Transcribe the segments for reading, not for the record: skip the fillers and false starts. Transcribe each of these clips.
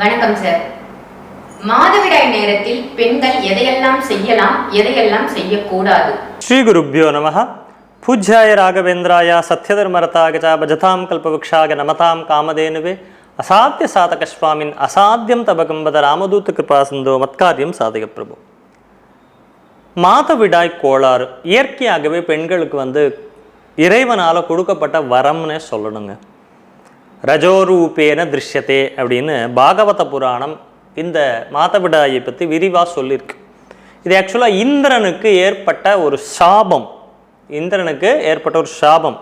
வணக்கம் சார். மாதவிடாய் நேரத்தில் பெண்கள் எதையெல்லாம் செய்யலாம், எதையெல்லாம் செய்யக்கூடாது? ஸ்ரீ குருப்யோ நமஹ. பூஜ்யாய ராகவேந்திராய சத்யதர்மரதாய ச பஜதாம் கல்பவృక్షாய நமதாம் காமதேனுவே அசாத்திய சாதகஸ்வாமின் அசாத்தியம் தபகம்பத ராமதூத கிருபாசிந்தோ மத்காரியம் சாதக பிரபு. மாதவிடாய் கோளாறு இயற்கையாகவே பெண்களுக்கு இறைவனால் கொடுக்கப்பட்ட வரம்னே சொல்லணுங்க. ரஜோரூபேன திருஷ்யத்தே அப்படின்னு பாகவத புராணம் இந்த மாதவிடாயை பற்றி விரிவாக சொல்லியிருக்கு. இது ஆக்சுவலாக இந்திரனுக்கு ஏற்பட்ட ஒரு சாபம். இந்திரனுக்கு ஏற்பட்ட ஒரு சாபம்.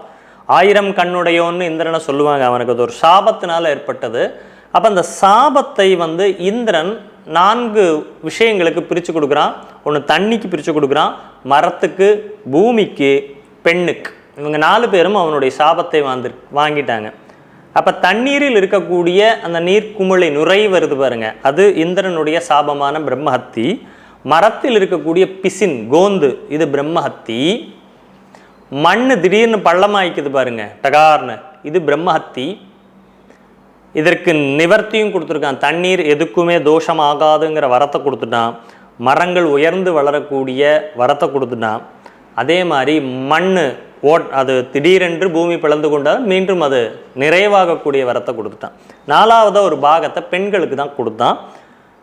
1000 கண்ணுடையோன்னு இந்திரனை சொல்லுவாங்க. அவனுக்கு அது ஒரு சாபத்தினால் ஏற்பட்டது. அப்போ அந்த சாபத்தை இந்திரன் 4 விஷயங்களுக்கு பிரித்து கொடுக்குறான். ஒன்று தண்ணிக்கு பிரித்து கொடுக்குறான், மரத்துக்கு, பூமிக்கு, பெண்ணுக்கு. இவங்க 4 பேரும் அவனுடைய சாபத்தை வாங்கிட்டாங்க. அப்போ தண்ணீரில் இருக்கக்கூடிய அந்த நீர்க்குமிழை நுரை வருது பாருங்க, அது இந்திரனுடைய சாபமான பிரம்மஹத்தி. மரத்தில் இருக்கக்கூடிய பிசின் கோந்து, இது பிரம்மஹத்தி. மண்ணு திடீர்னு பள்ளமாய்க்குது பாருங்க, டகார்னு, இது பிரம்மஹத்தி. இதற்கு நிவர்த்தியும் கொடுத்துருக்கான். தண்ணீர் எதுக்குமே தோஷமாகாதுங்கிற வரத்தை கொடுத்துட்டான். மரங்கள் உயர்ந்து வளரக்கூடிய வரத்தை கொடுத்துட்டான். அதே மாதிரி மண் அது திடீரென்று பூமி பிளந்து கொண்டால் மீண்டும் அது நிறைவாகக்கூடிய வரத்தை கொடுத்துட்டான். 4வது ஒரு பாகத்தை பெண்களுக்கு தான் கொடுத்தான்.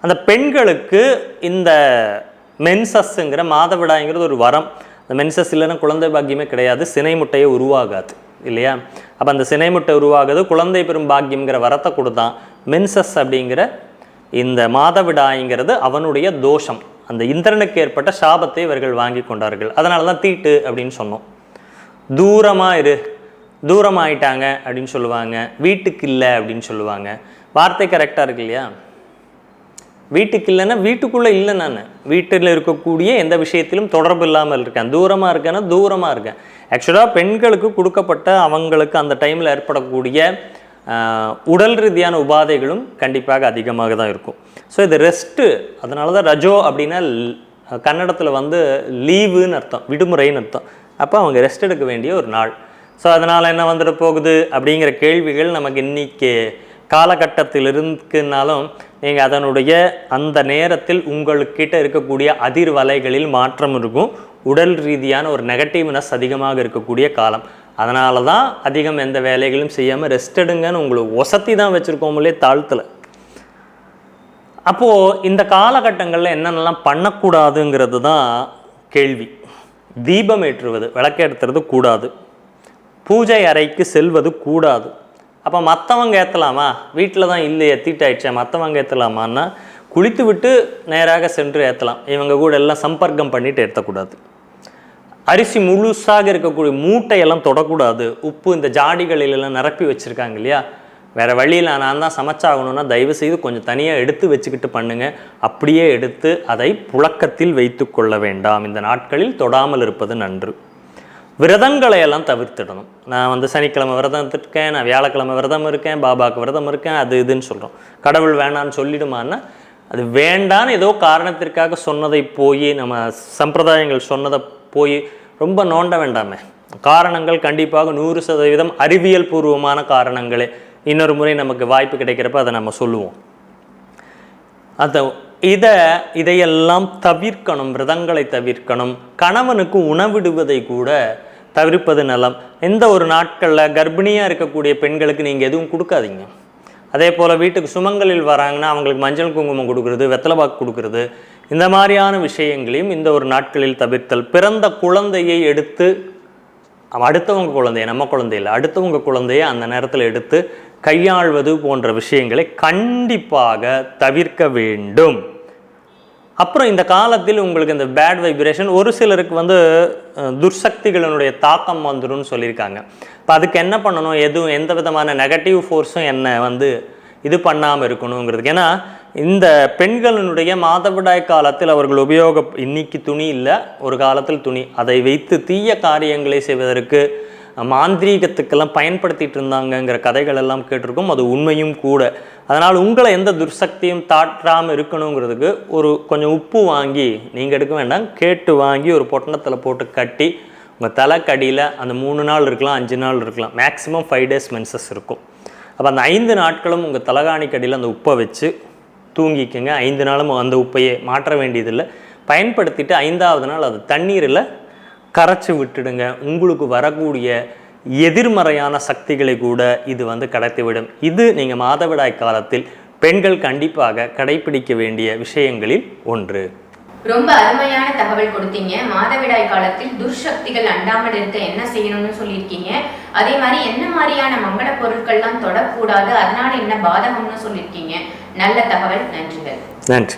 அந்த பெண்களுக்கு இந்த மென்சஸ்ங்கிற மாதவிடாய்ங்கிறது ஒரு வரம். அந்த மென்சஸ் இல்லைன்னா குழந்தை பாக்கியமே கிடையாது, சினை முட்டையை உருவாகாது இல்லையா? அப்போ அந்த சினை முட்டை உருவாகுது, குழந்தை பெரும் பாக்கியங்கிற வரத்தை கொடுத்தான். மென்சஸ் அப்படிங்கிற இந்த மாதவிடாய்ங்கிறது அவனுடைய தோஷம். அந்த இந்திரனுக்கு ஏற்பட்ட சாபத்தை இவர்கள் வாங்கி கொண்டார்கள். அதனால தான் தீட்டு அப்படின்னு சொன்னோம். தூரமாக இரு, தூரமாயிட்டாங்க அப்படின்னு சொல்லுவாங்க. வீட்டுக்கு இல்லை அப்படின்னு சொல்லுவாங்க. வார்த்தை கரெக்டாக இருக்கு இல்லையா? வீட்டுக்கு இல்லைன்னா வீட்டுக்குள்ளே இல்லை, நான் வீட்டில் இருக்கக்கூடிய எந்த விஷயத்திலும் தொடர்பு இல்லாமல் இருக்கேன். தூரமாக இருக்கேன்னா தூரமாக இருக்கேன். ஆக்சுவலாக பெண்களுக்கு கொடுக்கப்பட்ட அவங்களுக்கு அந்த டைமில் ஏற்படக்கூடிய உடல் ரீதியான உபாதைகளும் கண்டிப்பாக அதிகமாக தான் இருக்கும். ஸோ இது ரெஸ்ட்டு. அதனால தான் ரஜோ அப்படின்னா கன்னடத்தில் லீவுன்னு அர்த்தம், விடுமுறைன்னு அர்த்தம். அப்போ அவங்க ரெஸ்ட் எடுக்க வேண்டிய ஒரு நாள். ஸோ அதனால் என்ன வந்துட்டு போகுது அப்படிங்கிற கேள்விகள் நமக்கு இன்றைக்கி காலகட்டத்தில் இருக்குனாலும் நீங்கள் அதனுடைய அந்த நேரத்தில் உங்கள்கிட்ட இருக்கக்கூடிய அதிர்வலைகளில் மாற்றம் இருக்கும். உடல் ரீதியான ஒரு நெகட்டிவ்னஸ் அதிகமாக இருக்கக்கூடிய காலம். அதனால தான் அதிகம் எந்த வேலைகளும் செய்யாமல் ரெஸ்ட் எடுங்கன்னு உங்களுக்கு ஒசத்தி தான் வச்சுருக்கோம்லே தாழ்த்தில். அப்போது இந்த காலகட்டங்களில் என்னென்னலாம் பண்ணக்கூடாதுங்கிறது தான் கேள்வி. தீபம் ஏற்றுவது, விளக்கேற்றுறது கூடாது. பூஜை அறைக்கு செல்வது கூடாது. அப்போ மற்றவங்க ஏற்றலாமா? வீட்டில் தான் இல்லை, ஏற்றிட்டாயிடுச்சா, மற்றவங்க ஏற்றலாமான்னா குளித்து விட்டு நேராக சென்று ஏற்றலாம். இவங்க கூட எல்லாம் சம்பர்க்கம் பண்ணிட்டு ஏற்றக்கூடாது. அரிசி முழுசாக இருக்கக்கூடிய மூட்டையெல்லாம் தொடக்கூடாது. உப்பு இந்த ஜாடிகளிலெல்லாம் நிரப்பி வச்சுருக்காங்க இல்லையா? வேறு வழியில் நான் தான் சமைச்சாகணுன்னா தயவுசெய்து கொஞ்சம் தனியாக எடுத்து வச்சுக்கிட்டு பண்ணுங்கள். அப்படியே எடுத்து அதை புழக்கத்தில் வைத்து கொள்ள வேண்டாம். இந்த நாட்களில் தொடாமல் இருப்பது நன்று. விரதங்களை எல்லாம் தவிர்த்திடணும். நான் சனிக்கிழமை விரதம் இருக்கேன், நான் வியாழக்கிழமை விரதம் இருக்கேன், பாபாவுக்கு விரதம் இருக்கேன், அது இதுன்னு சொல்கிறோம். கடவுள் வேண்டான்னு சொல்லிடுமான்னா அது வேண்டான்னு ஏதோ காரணத்திற்காக சொன்னதை போய் நம்ம சம்பிரதாயங்கள் சொன்னதை போய் ரொம்ப நோண்ட வேண்டாமே. காரணங்கள் கண்டிப்பாக 100% அறிவியல் பூர்வமான காரணங்களே. இன்னொரு முறை நமக்கு வாய்ப்பு கிடைக்கிறப்ப அதை நம்ம சொல்லுவோம். இதையெல்லாம் தவிர்க்கணும். விரதங்களை தவிர்க்கணும். கணவனுக்கு உணவிடுவதை கூட தவிர்ப்பது நலம். எந்த ஒரு நாட்களில் கர்ப்பிணியாக இருக்கக்கூடிய பெண்களுக்கு நீங்கள் எதுவும் கொடுக்காதீங்க. அதே போல் வீட்டுக்கு சுமங்கலில் வராங்கன்னா அவங்களுக்கு மஞ்சள் குங்குமம் கொடுக்குறது, வெத்தலைபாக்கு கொடுக்குறது, இந்த மாதிரியான விஷயங்களையும் இந்த ஒரு நாட்களில் தவிர்த்தல். பிறந்த குழந்தையை எடுத்து அடுத்தவங்க குழந்தைய, நம்ம குழந்தையில் அடுத்தவங்க குழந்தைய அந்த நேரத்தில் எடுத்து கையாள்வது போன்ற விஷயங்களை கண்டிப்பாக தவிர்க்க வேண்டும். அப்புறம் இந்த காலத்தில் உங்களுக்கு இந்த பேட் வைப்ரேஷன், ஒரு சிலருக்கு துர்சக்திகளினுடைய தாக்கம் வந்துடும் சொல்லியிருக்காங்க. இப்போ அதுக்கு என்ன பண்ணணும், எந்த விதமான நெகட்டிவ் ஃபோர்ஸும் என்ன இது பண்ணாமல் இருக்கணுங்கிறதுக்கு. ஏன்னா இந்த பெண்களினுடைய மாதவிடாய் காலத்தில் அவர்கள் இன்னைக்கு துணி இல்லை, ஒரு காலத்தில் துணி, அதை வைத்து தீய காரியங்களை செய்வதற்கு மாந்திரீகத்துக்கெல்லாம் பயன்படுத்திகிட்டு இருந்தாங்கங்கிற கதைகள் எல்லாம் கேட்டிருக்கோம். அது உண்மையும் கூட. அதனால் உங்களை எந்த துர்சக்தியும் தாற்றாமல் இருக்கணுங்கிறதுக்கு கொஞ்சம் உப்பு வாங்கி, நீங்கள் எடுக்க வேண்டாம், கேட்டு வாங்கி ஒரு பொட்டணத்தில் போட்டு கட்டி உங்கள் தலைக்கடியில் அந்த 3 நாள் இருக்கலாம், 5 நாள் இருக்கலாம், மேக்ஸிமம் 5 days மென்சஸ் இருக்கும். அப்போ அந்த 5 நாட்களும் உங்கள் தலகாணிக்கடியில் அந்த உப்பை வச்சு தூங்கிக்கங்க. 5 நாளும் அந்த உப்பையே மாற்ற வேண்டியதில்லை. பயன்படுத்திட்டு 5ஆவது நாள் அது தண்ணீரில் கரைச்சி விட்டுடுங்க. உங்களுக்கு வரக்கூடிய எதிர்மறையான சக்திகளை கூட இது கடத்திவிடும். இது நீங்கள் மாதவிடாய் காலத்தில் பெண்கள் கண்டிப்பாக கடைபிடிக்க வேண்டிய விஷயங்களில் ஒன்று. ரொம்ப அருமையான தகவல் கொடுத்தீங்க. மாதவிடாய் காலத்தில் துர்சக்திகள் அண்டாமல் இருக்க என்ன செய்யணும்னு சொல்லியிருக்கீங்க. அதே மாதிரி என்ன மாதிரியான மங்கள பொருட்கள்லாம் தொடக்கூடாது, அதனால என்ன பாதகம்னு சொல்லியிருக்கீங்க. நல்ல தகவல். நன்றிகள். நன்றி.